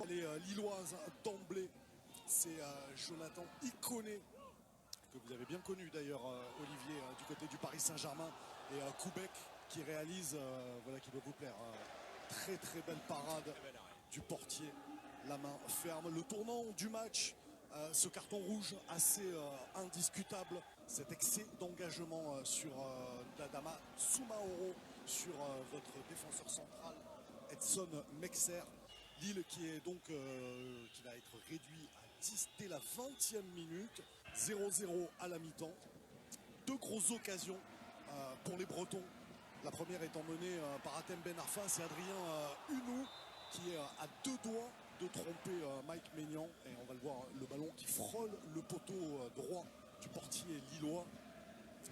elle est lilloise d'emblée. C'est Jonathan Iconé, que vous avez bien connu d'ailleurs, Olivier, du côté du Paris Saint-Germain, et Koubek qui réalise, voilà, qui doit vous plaire, très très belle parade du portier, la main ferme. Le tournant du match, ce carton rouge assez indiscutable, cet excès d'engagement sur Dadama Soumaoro, sur votre défenseur central Edson Mexer. Lille qui est donc qui va être réduit à 10 dès la 20e minute, 0-0 à la mi-temps. Deux grosses occasions pour les Bretons. La première étant menée par Hatem Ben Arfa, c'est Adrien Hunou qui est à deux doigts de tromper Mike Maignan. Et on va le voir, le ballon qui frôle le poteau droit du portier lillois.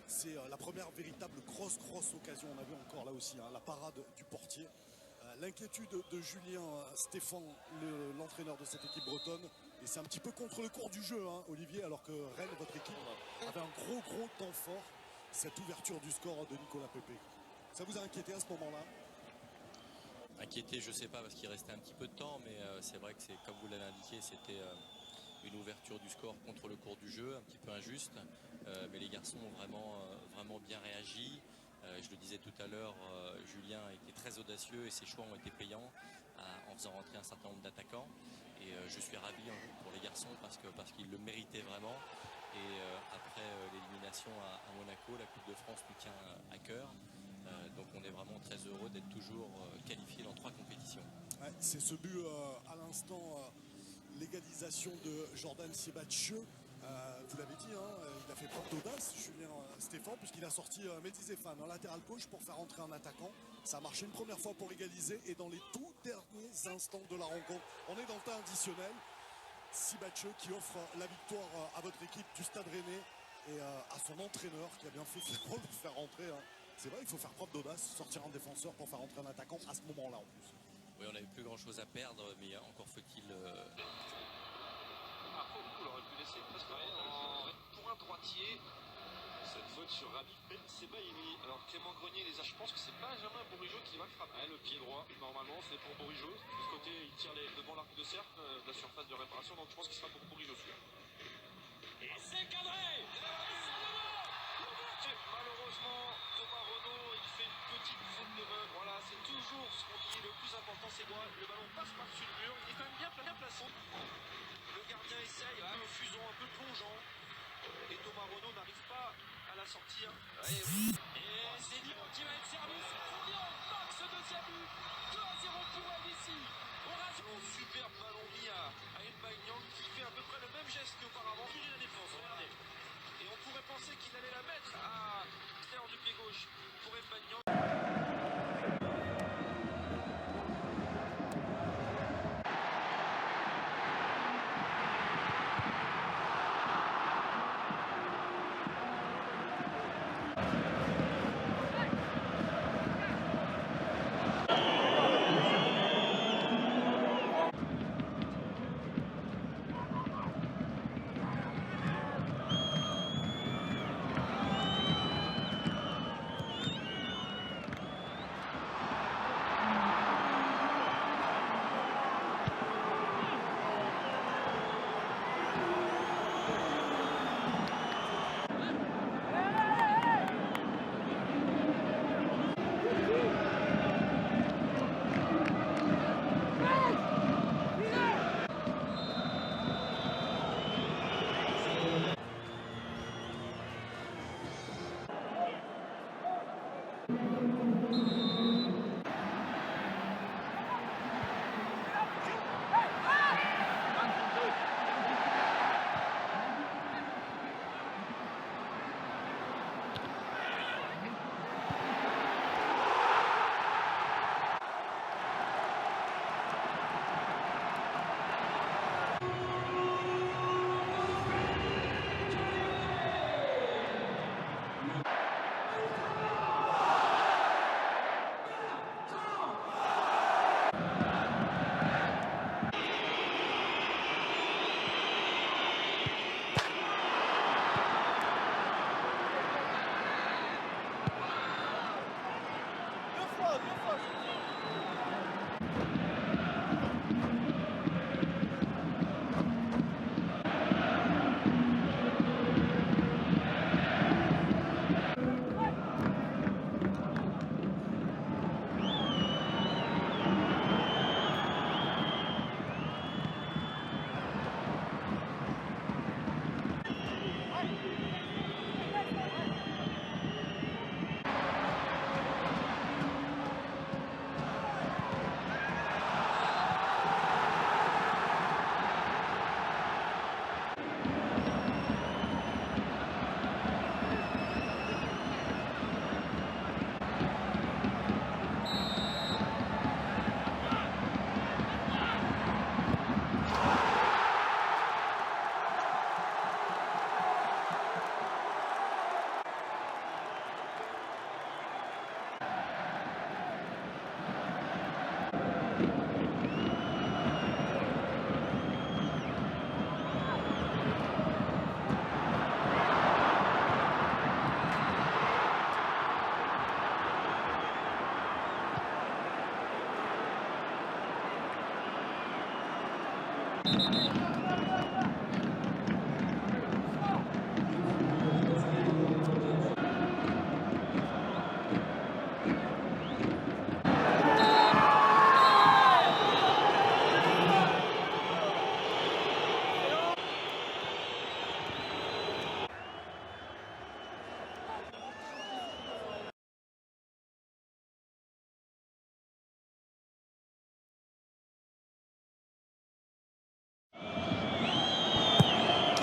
C'est la première véritable grosse occasion. On a vu encore là aussi la parade du portier. L'inquiétude de Julien Stéphan, l'entraîneur de cette équipe bretonne. Et c'est un petit peu contre le cours du jeu, hein, Olivier, alors que Rennes, votre équipe, avait un gros temps fort. Cette ouverture du score de Nicolas Pepe. Ça vous a inquiété à ce moment-là? Inquiété, je ne sais pas, parce qu'il restait un petit peu de temps, mais c'est vrai que c'est comme vous l'avez indiqué, c'était une ouverture du score contre le cours du jeu, un petit peu injuste. Mais les garçons ont vraiment bien réagi. Je le disais tout à l'heure, Julien a été très audacieux et ses choix ont été payants en faisant rentrer un certain nombre d'attaquants. Et je suis ravi pour les garçons parce qu'ils le méritaient vraiment. Et après l'élimination à Monaco, la Coupe de France nous tient à cœur. Donc on est vraiment très heureux d'être toujours qualifié dans 3 compétitions. Ouais, c'est ce but à l'instant, l'égalisation de Jordan Siebatcheux. Vous l'avez dit, hein, il a fait preuve d'audace, Julien Stéphan, puisqu'il a sorti Mehdi Zéphane en latéral gauche pour faire entrer un attaquant. Ça a marché une première fois pour égaliser et dans les tout derniers instants de la rencontre, on est dans le temps additionnel. Siebatcheux qui offre la victoire à votre équipe du Stade Rennais et à son entraîneur qui a bien fait de faire rentrer. Hein. C'est vrai, il faut faire preuve d'audace, sortir un défenseur pour faire entrer un attaquant à ce moment-là en plus. Oui, on n'avait plus grand-chose à perdre, mais encore faut-il... Après, du coup, on aurait pu laisser une passe pour un droitier. Cette faute sur Rabi Ben Sebaini. Alors Clément Grenier les a, je pense que c'est Benjamin Bourigeaud qui va le frapper. Le pied droit, normalement, c'est pour Bourigeaud. De ce côté, il tire devant l'arc de cercle de la surface de réparation, donc je pense qu'il sera pour Bourigeaud celui-là. Et c'est cadré. Malheureusement, Thomas Renaud, il fait une petite faute de main. Voilà, c'est toujours ce qu'on dit, le plus important, c'est quoi? Le ballon passe par-dessus le mur, il est quand même bien placé. Le gardien essaye, un peu fuson, un peu plongeant. Et Thomas Renaud n'arrive pas à la sortir. Et c'est Lyon qui va être servi. C'est Lyon, marque ce deuxième but. 2-0 pour elle ici. Superbe ballon mis à Maignan qui fait à peu près le même geste qu'auparavant. Puis la défense, regardez. Et on pourrait penser qu'il allait la mettre à l'extérieur du pied gauche pour Maignan.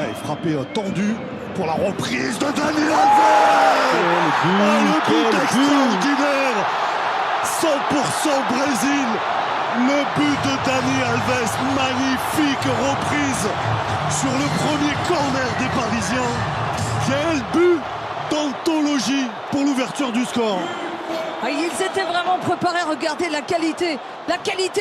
Et frappé tendu pour la reprise de Dani Alves. Le but extraordinaire, 100% Brésil. Le but de Dani Alves, magnifique reprise sur le premier corner des Parisiens. Quel but d'anthologie pour l'ouverture du score. Ils étaient vraiment préparés, regardez la qualité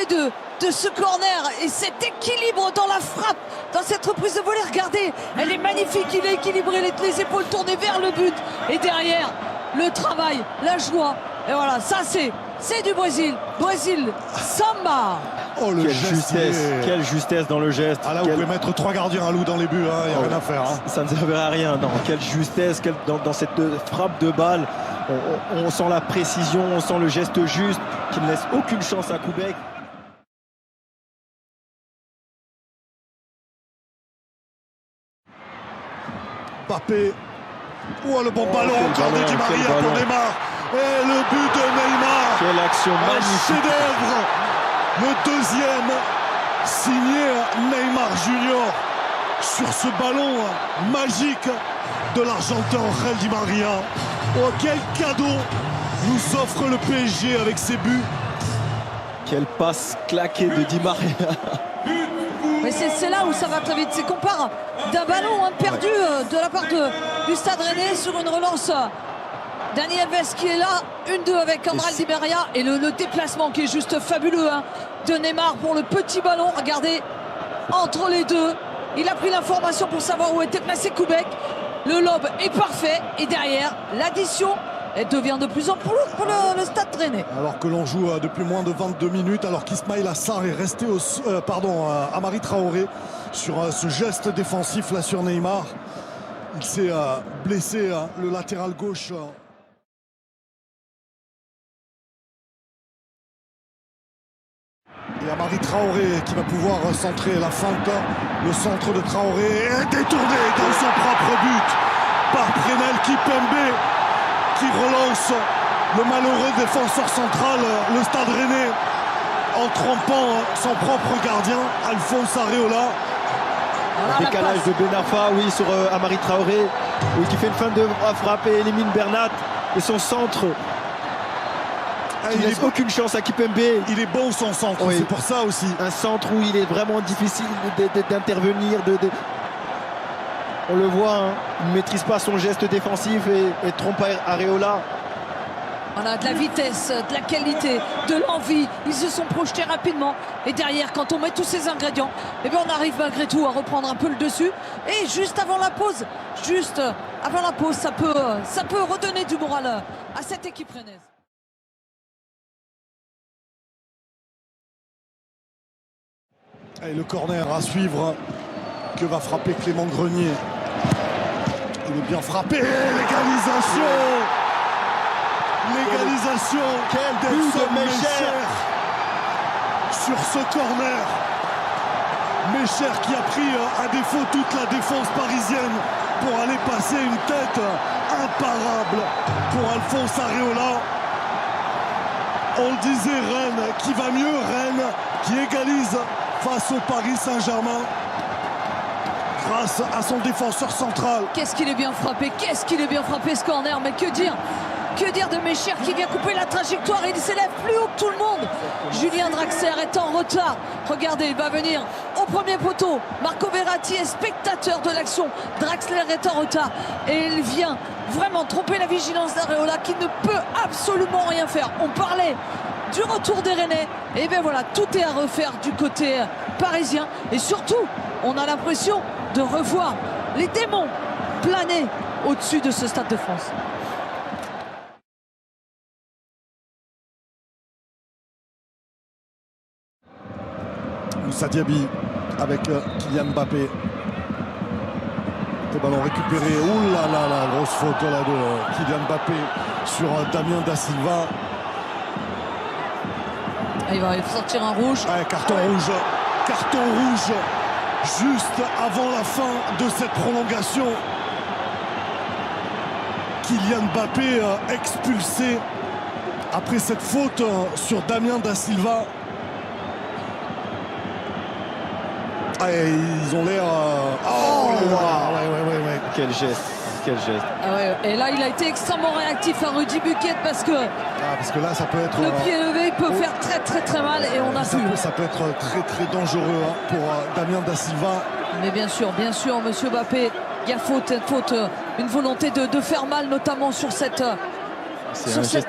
de ce corner et cet équilibre dans la frappe, dans cette reprise de volée, regardez, elle est magnifique, il a équilibré les épaules tournées vers le but et derrière, le travail, la joie, et voilà, ça c'est du Brésil, samba. Oh, quelle justesse dans le geste. Ah là, vous pouvez mettre 3 gardiens à loup dans les buts, il n'y a rien à faire. Ça ne servirait à rien, non. Quelle justesse, dans cette frappe de balle. On sent la précision, on sent le geste juste qui ne laisse aucune chance à Kubek. Mbappé. Oh, le bon ballon encore de Di Maria pour Neymar. Et le but de Neymar. Quelle action magnifique. Chef-d'œuvre. Le deuxième signé Neymar Junior sur ce ballon magique de l'Argentin Angel Di Maria. Oh, quel cadeau nous offre le PSG avec ses buts. Quelle passe claquée de Di Maria. Mais c'est là où ça va très vite, c'est qu'on part d'un ballon perdu de la part du Stade Rennais sur une relance. Dani Alves qui est là, 1-2 avec Angel Di Maria et le déplacement qui est juste fabuleux de Neymar pour le petit ballon. Regardez, entre les deux, il a pris l'information pour savoir où était placé Kubek. Le lob est parfait et derrière, l'addition devient de plus en plus lourde pour le Stade Rennais. Alors que l'on joue depuis moins de 22 minutes, alors qu'Ismaïla Assar est resté Amari Traoré sur ce geste défensif là sur Neymar. Il s'est blessé, le latéral gauche. Et Amari Traoré qui va pouvoir centrer la feinte. Le centre de Traoré est détourné dans son propre but par Prenel Kimpembe qui relance le malheureux défenseur central, le Stade Rennais, en trompant son propre gardien, Alphonse Areola. Le décalage de Ben Arfa, oui, sur Amari Traoré, oui, qui fait une fin de frappe et élimine Bernat. Et son centre, il ne laisse aucune chance à Kimpembe. Il est bon son centre, oui. C'est pour ça aussi. Un centre où il est vraiment difficile d'intervenir. On le voit, il ne maîtrise pas son geste défensif et trompe Areola. Voilà, de la vitesse, de la qualité, de l'envie. Ils se sont projetés rapidement. Et derrière, quand on met tous ces ingrédients, eh bien on arrive malgré tout à reprendre un peu le dessus. Et juste avant la pause, ça peut redonner du moral à cette équipe rennaise. Et le corner à suivre que va frapper Clément Grenier. Il est bien frappé. L'égalisation. Quel but de Mecher sur ce corner. Mecher qui a pris à défaut toute la défense parisienne pour aller passer une tête imparable pour Alphonse Areola. On le disait, Rennes qui va mieux, Rennes qui égalise face au Paris Saint-Germain grâce à son défenseur central. Qu'est-ce qu'il est bien frappé ce corner, mais que dire de Mecher qui vient couper la trajectoire et il s'élève plus haut que tout le monde. Julien Draxler est en retard. Regardez, il va venir au premier poteau. Marco Verratti est spectateur de l'action. Draxler est en retard et il vient vraiment tromper la vigilance d'Areola qui ne peut absolument rien faire. On parlait du retour des Rennais. Et bien voilà, tout est à refaire du côté parisien. Et surtout, on a l'impression de revoir les démons planer au-dessus de ce Stade de France. Moussa Diaby avec Kylian Mbappé. Le ballon récupéré. Ouh là là là, grosse faute là de Kylian Mbappé sur Damien Da Silva. Il va sortir un rouge. Ouais, carton rouge. Carton rouge juste avant la fin de cette prolongation. Kylian Mbappé expulsé après cette faute sur Damien Da Silva. Ah, ils ont l'air... ouais. Quel geste, quel geste. Ah ouais. Et là, il a été extrêmement réactif à Rudy Buquet parce que parce que là, ça peut être... le pied levé, il peut faire très mal et on a vu. Ça peut être très dangereux pour Damien Da Silva. Mais bien sûr, monsieur Mbappé, il y a faute, une volonté de faire mal, notamment sur cette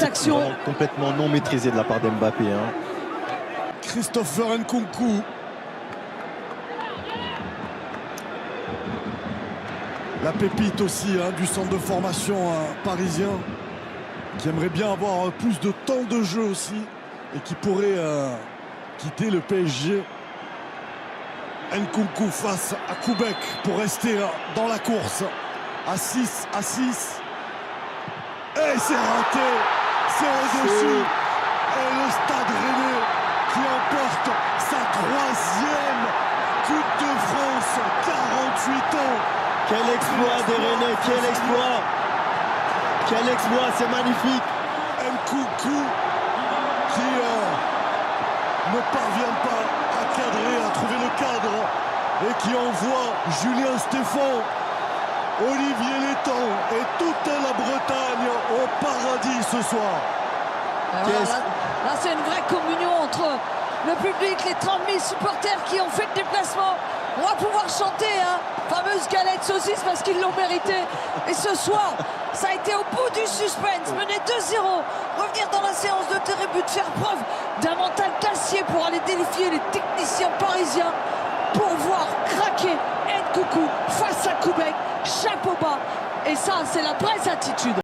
action. Complètement non maîtrisé de la part d'Mbappé. Christopher Nkunku. La pépite aussi du centre de formation parisien, qui aimerait bien avoir plus de temps de jeu aussi et qui pourrait quitter le PSG. Nkunku face à Koubek pour rester dans la course à 6. Et c'est raté, c'est au-dessus. Et le Stade Rennais qui emporte sa 3e Coupe de France, 48 ans. Quel exploit des Rennais, quel exploit! Quel exploit, c'est magnifique! Nkunku qui ne parvient pas à cadrer, à trouver le cadre et qui envoie Julien Stéphan, Olivier Létang et toute la Bretagne au paradis ce soir. Là, c'est une vraie communion entre le public, les 30 000 supporters qui ont fait le déplacement. On va pouvoir chanter, fameuse galette saucisse parce qu'ils l'ont mérité. Et ce soir, ça a été au bout du suspense, mener 2-0, revenir dans la séance de tir et but, faire preuve d'un mental d'acier pour aller défier les techniciens parisiens, pour voir craquer Nkunku face à Koubek, chapeau bas. Et ça, c'est la vraie attitude.